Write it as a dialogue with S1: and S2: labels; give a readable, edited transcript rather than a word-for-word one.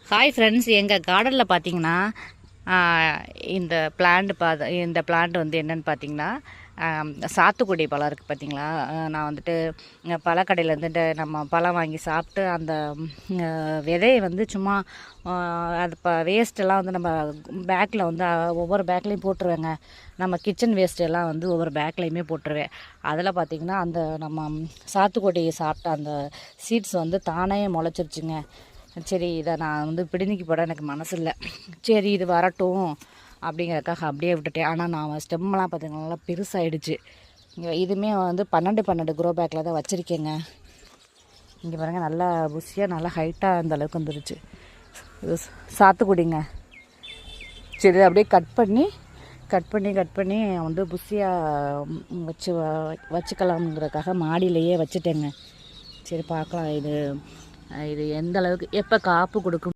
S1: Hi friends, எங்கள் கார்டனில் பார்த்தீங்கன்னா இந்த பிளான்ட் வந்து என்னென்னு பார்த்தீங்கன்னா சாத்துக்குடி பழம் இருக்குது பார்த்தீங்களா. நான் வந்துட்டு பழக்கடையில் வந்துட்டு நம்ம பழம் வாங்கி சாப்பிட்டு அந்த விதையை வந்து சும்மா அது வேஸ்ட்டெல்லாம் வந்து நம்ம பேக்கில் வந்து ஒவ்வொரு பேக்லேயும் போட்டுருவேங்க. நம்ம கிச்சன் வேஸ்ட்டெல்லாம் வந்து ஒவ்வொரு பேக்லேயுமே போட்டுருவேன். அதில் பார்த்திங்கன்னா அந்த நம்ம சாத்துக்குடியை சாப்பிட்ட அந்த சீட்ஸ் வந்து தானே முளைச்சிருச்சுங்க. சரி, இதை நான் வந்து பிடினிக்கு போட எனக்கு மனசு இல்லை. சரி, இது வரட்டும் அப்படிங்கிறதுக்காக அப்படியே விட்டுட்டேன். ஆனால் நான் ஸ்டெம்மெலாம் பார்த்திங்கன்னா நல்லா பெருசாகிடுச்சு. இதுவுமே வந்து 12 க்ரோ பேக்கில் தான் வச்சுருக்கேங்க. இங்கே பாருங்கள், நல்லா புஷியாக நல்லா ஹைட்டாக அந்த அளவுக்கு வந்துருச்சு. இது சாத்துக்குடிங்க. சரி, அப்படியே கட் பண்ணி வந்து புஷியாக வச்சுக்கலாம்ங்கிறதுக்காக மாடியிலையே வச்சுட்டேங்க. சரி, பார்க்கலாம் இது எந்த அளவுக்கு எப்போ காப்பு கொடுக்கும்.